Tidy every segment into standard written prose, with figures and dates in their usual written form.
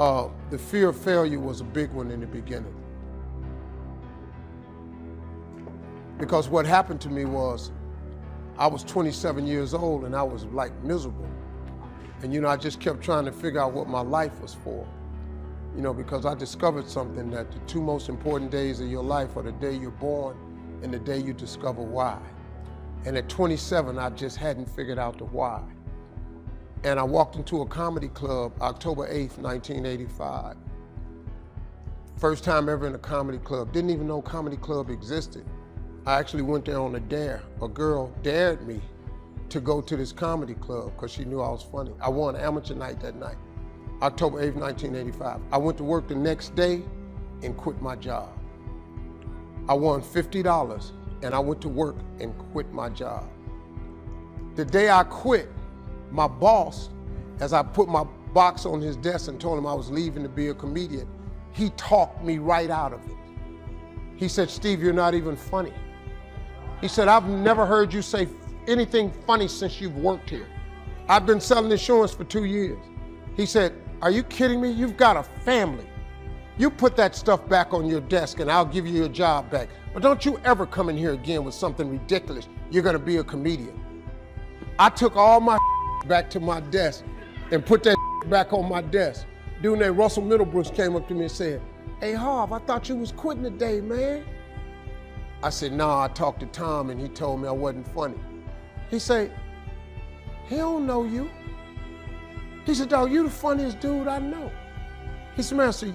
The fear of failure was a big one in the beginning. Because what happened to me was, I was 27 years old and I was like miserable. And I just kept trying to figure out what my life was for. Because I discovered something, that the two most important days of your life are the day you're born and the day you discover why. And at 27, I just hadn't figured out the why. And I walked into a comedy club October 8th, 1985. First time ever in a comedy club. Didn't even know comedy club existed. I actually went there on a dare. A girl dared me to go to this comedy club because she knew I was funny. I won amateur night that night, October 8th, 1985. I went to work the next day and quit my job. I won $50 and I went to work and quit my job. The day I quit, my boss, as I put my box on his desk and told him I was leaving to be a comedian, he talked me right out of it. He said, "Steve, you're not even funny." He said, "I've never heard you say anything funny since you've worked here. I've been selling insurance for 2 years." He said, "Are you kidding me? You've got a family. You put that stuff back on your desk and I'll give you your job back. But don't you ever come in here again with something ridiculous. You're gonna be a comedian." I took all my back to my desk and put that back on my desk. Dude named Russell Middlebrooks came up to me and said, "Hey Harv, I thought you was quitting today, man." I said, "Nah, I talked to Tom and he told me I wasn't funny." He said, "He don't know you." He said, "Dog, you the funniest dude I know." He said, "Man, see,"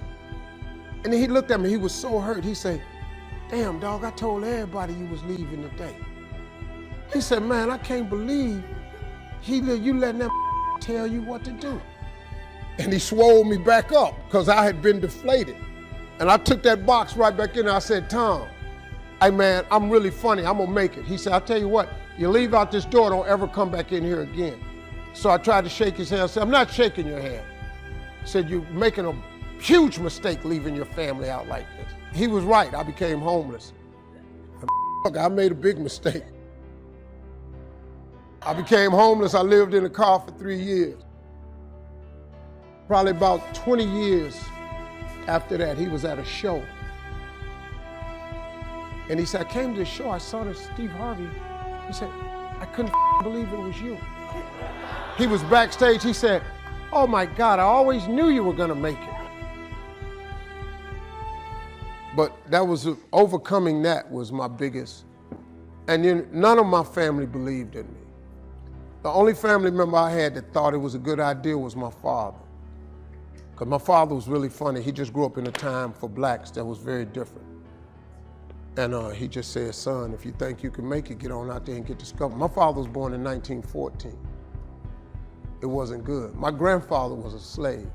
and then he looked at me, he was so hurt. He said, "Damn, dog, I told everybody you was leaving today." He said, "Man, I can't believe you letting that tell you what to do." And he swole me back up because I had been deflated. And I took that box right back in and I said, "Tom, hey man, I'm really funny, I'm gonna make it." He said, "I'll tell you what, you leave out this door, don't ever come back in here again." So I tried to shake his hand. I said, "I'm not shaking your hand." He said, "You're making a huge mistake leaving your family out like this." He was right, I became homeless. And I made a big mistake. I became homeless, I lived in a car for 3 years. Probably about 20 years after that, he was at a show. And he said, "I came to the show, I saw this Steve Harvey." He said, "I couldn't believe it was you." He was backstage, he said, "Oh my God, I always knew you were gonna make it." But that was, overcoming that was my biggest. And then none of my family believed in me. The only family member I had that thought it was a good idea was my father. Because my father was really funny. He just grew up in a time for blacks that was very different. And he just said, "Son, if you think you can make it, get on out there and get discovered." My father was born in 1914. It wasn't good. My grandfather was a slave.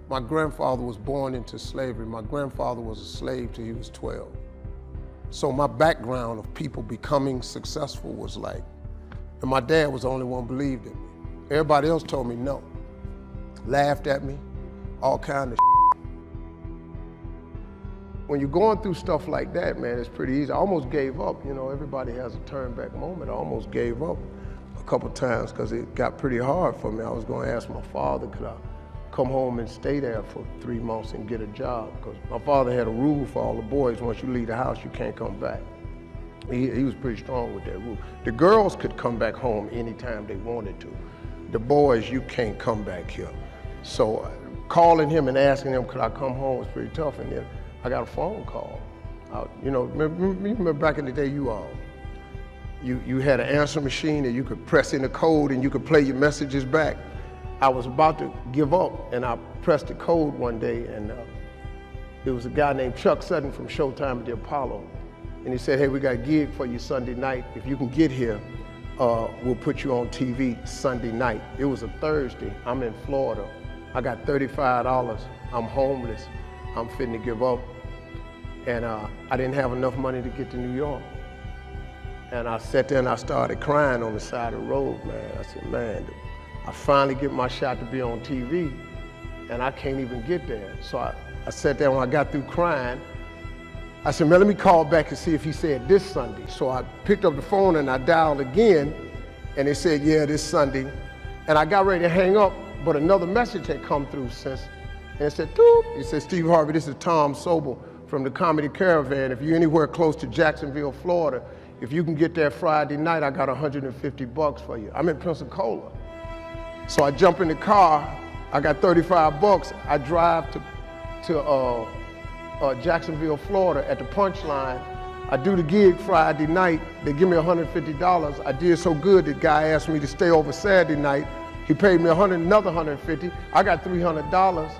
My grandfather was born into slavery. My grandfather was a slave till he was 12. So my background of people becoming successful was like, and my dad was the only one who believed in me. Everybody else told me no, laughed at me, all kind of shit. When you're going through stuff like that, man, it's pretty easy. I almost gave up. Everybody has a turn back moment. I almost gave up a couple times because it got pretty hard for me. I was going to ask my father, could I come home and stay there for 3 months and get a job? Because my father had a rule for all the boys: once you leave the house, you can't come back. He was pretty strong with that rule. The girls could come back home anytime they wanted to. The boys, you can't come back here. So calling him and asking him, could I come home, was pretty tough. And then I got a phone call. Remember back in the day, you had an answer machine and you could press in a code and you could play your messages back. I was about to give up and I pressed the code one day, and there was a guy named Chuck Sutton from Showtime at the Apollo. And he said, "Hey, we got a gig for you Sunday night. If you can get here, we'll put you on TV Sunday night." It was a Thursday. I'm in Florida. I got $35. I'm homeless. I'm fitting to give up. And I didn't have enough money to get to New York. And I sat there and I started crying on the side of the road, man. I said, "Man, I finally get my shot to be on TV and I can't even get there." So I sat there, when I got through crying, I said, "Man, let me call back and see if he said this Sunday." So I picked up the phone and I dialed again, and they said, "Yeah, this Sunday." And I got ready to hang up, but another message had come through since And it said, doop. He said, Steve Harvey, this is Tom Sobel from the Comedy Caravan. If you're anywhere close to Jacksonville, Florida, if you can get there Friday night, I got $150 for you. I'm in Pensacola. So I jump in the car, I got $35. I drive to Jacksonville, Florida at the Punchline. I do the gig Friday night, they give me $150. I did so good, the guy asked me to stay over Saturday night. He paid me another $150. I got $300.